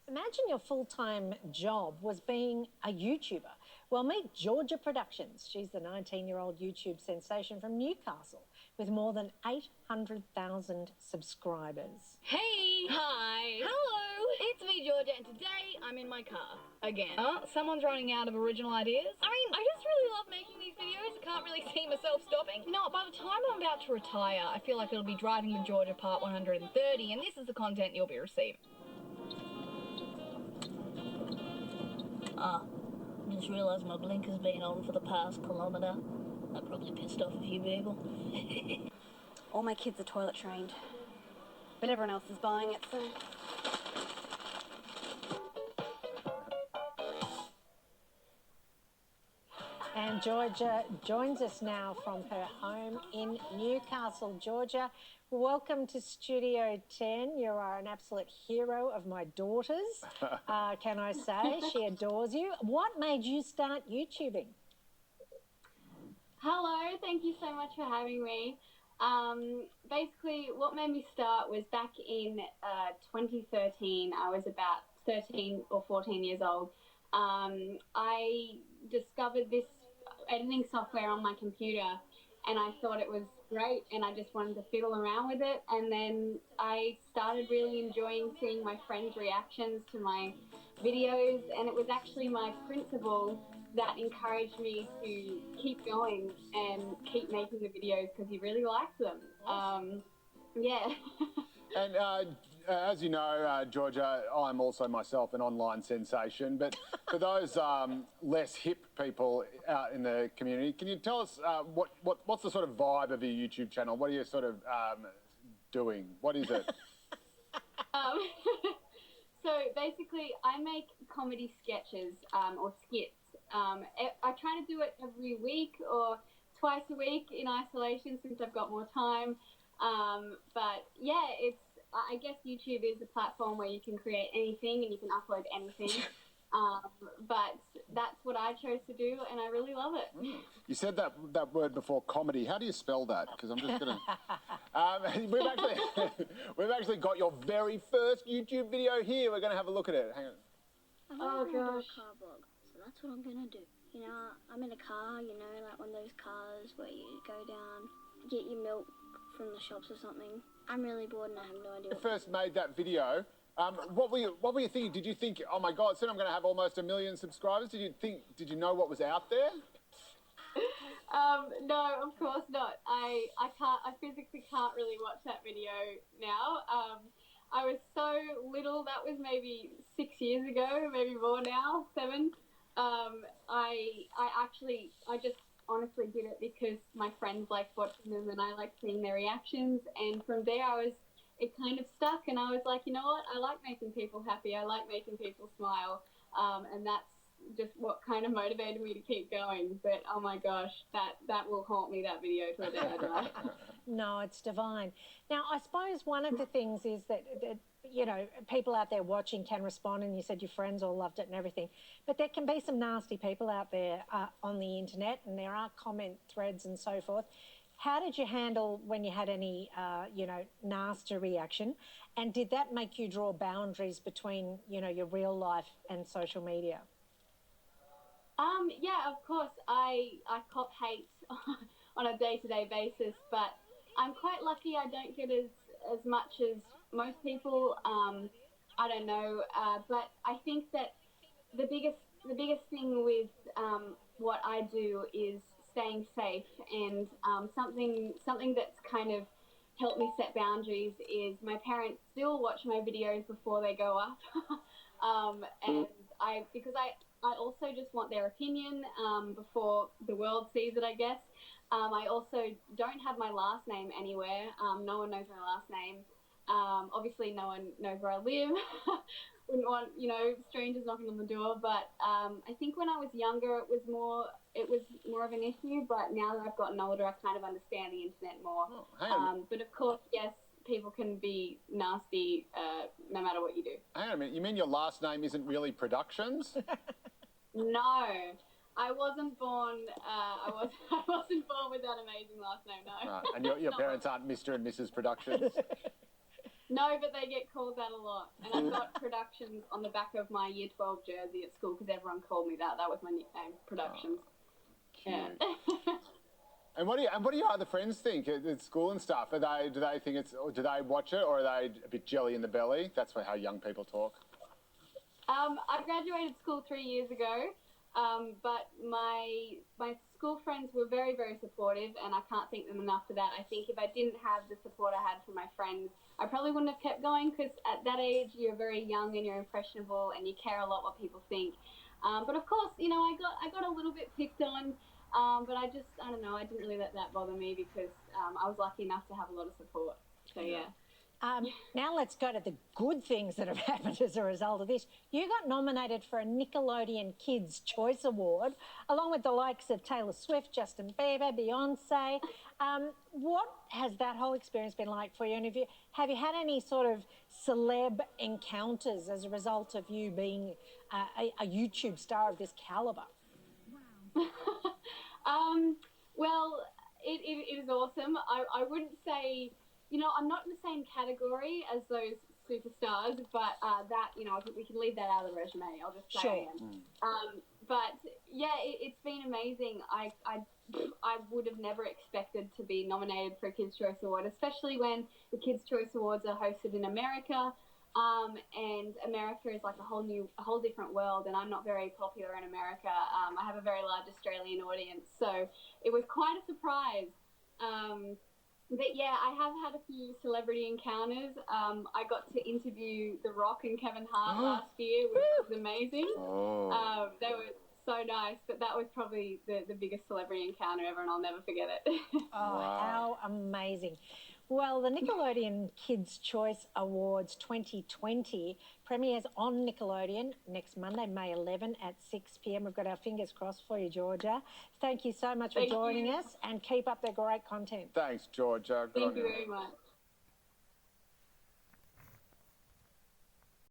Imagine your full-time job was being a YouTuber. Well, meet Georgia Productions. She's the 19-year-old YouTube sensation from Newcastle with more than 800,000 subscribers. Hey! Hi! Hello! It's me, Georgia, and today I'm in my car. Again. Oh, someone's running out of original ideas? I mean, I just really love making these videos. I can't really see myself stopping. You know, by the time I'm about to retire, I feel like it'll be Driving with Georgia Part 130, and this is the content you'll be receiving. Just realised my blinker's been on for the past kilometre. That probably pissed off a few people. All my kids are toilet trained, but everyone else is buying it, so... And Georgia joins us now from her home in Newcastle. Georgia, welcome to Studio 10. You are an absolute hero of my daughter's, can I say? She adores you. What made you start YouTubing? Hello, thank you so much for having me. Basically, what made me start was back in 2013. I was about 13 or 14 years old. I discovered this editing software on my computer and I thought it was great and I just wanted to fiddle around with it, and then I started really enjoying seeing my friends' reactions to my videos, and it was actually my principal that encouraged me to keep going and keep making the videos because he really liked them. Yeah. And as you know, Georgia, I'm also myself an online sensation. But for those less hip people out in the community, can you tell us what's the sort of vibe of your YouTube channel? What are you sort of doing? What is it? So basically, I make comedy sketches or skits. I try to do it every week or twice a week in isolation since I've got more time. But yeah, I guess YouTube is a platform where you can create anything and you can upload anything. But that's what I chose to do, and I really love it. You said that word before, comedy. How do you spell that? Because I'm just going to... we've actually got your very first YouTube video here. We're going to have a look at it. Hang on. I'm going to do a car vlog, so that's what I'm going to do. You know, I'm in a car, you know, like one of those cars where you go down, get your milk from the shops or something. I'm really bored and I have no idea. When you first made that video, what were you thinking? Did you think, oh my God, soon I'm going to have almost 1 million subscribers? Did you know what was out there? No, of course not. I physically can't really watch that video now. I was so little, that was maybe 6 years ago, maybe more now, 7. I just honestly did it because my friends liked watching them and I liked seeing their reactions, and from there it kind of stuck, and I was like, you know what, I like making people happy, I like making people smile, and that's just what kind of motivated me to keep going. But oh my gosh, that will haunt me, that video, till the day I die. No, it's divine. Now, I suppose one of the things is that you know, people out there watching can respond, and you said your friends all loved it and everything, but there can be some nasty people out there on the internet, and there are comment threads and so forth. How did you handle when you had any, you know, nasty reaction, and did that make you draw boundaries between, you know, your real life and social media? Yeah, of course, I cop hate on a day-to-day basis, but I'm quite lucky I don't get as much as most people. I don't know, but I think that the biggest thing with what I do is staying safe, and something that's kind of helped me set boundaries is my parents still watch my videos before they go up, and because I also just want their opinion before the world sees it, I guess. I also don't have my last name anywhere. No one knows my last name. Obviously, no one knows where I live. Wouldn't want, you know, strangers knocking on the door. But I think when I was younger, it was more of an issue. But now that I've gotten older, I kind of understand the internet more. But of course, yes, people can be nasty no matter what you do. Hang on a minute. You mean your last name isn't really Productions? No, I wasn't born. I wasn't born with that amazing last name. No. Right. And your parents aren't Mr. and Mrs. Productions. No, but they get called that a lot. And I've got Productions on the back of my Year 12 jersey at school because everyone called me that. That was my nickname, Productions. Yeah. And what do your other friends think at school and stuff? Do they think it's, or do they watch it, or are they a bit jelly in the belly? That's how young people talk. I graduated school 3 years ago, but my school friends were very, very supportive, and I can't thank them enough for that. I think if I didn't have the support I had from my friends, I probably wouldn't have kept going, because at that age you're very young and you're impressionable and you care a lot what people think. But of course, you know, I got a little bit picked on. But I don't know, I didn't really let that bother me because I was lucky enough to have a lot of support. So, yeah. Now let's go to the good things that have happened as a result of this. You got nominated for a Nickelodeon Kids' Choice Award, along with the likes of Taylor Swift, Justin Bieber, Beyonce. What has that whole experience been like for you? And have you had any sort of celeb encounters as a result of you being a YouTube star of this calibre? Well, it is awesome. I wouldn't say, you know, I'm not in the same category as those superstars, but that, you know, we can leave that out of the resume. I'll just say I am. But yeah, it's been amazing. I would have never expected to be nominated for a Kids' Choice Award, especially when the Kids' Choice Awards are hosted in America. And America is like a whole different world, and I'm not very popular in America. I have a very large Australian audience, so it was quite a surprise. But yeah, I have had a few celebrity encounters. I got to interview The Rock and Kevin Hart last year, which was amazing. They were so nice, but that was probably the biggest celebrity encounter ever, and I'll never forget it. How amazing. Well, the Nickelodeon Kids' Choice Awards 2020 premieres on Nickelodeon next Monday, May 11 at 6 p.m. We've got our fingers crossed for you, Georgia. Thank you so much for joining us, and keep up the great content. Thanks, Georgia. Good Thank on you very much.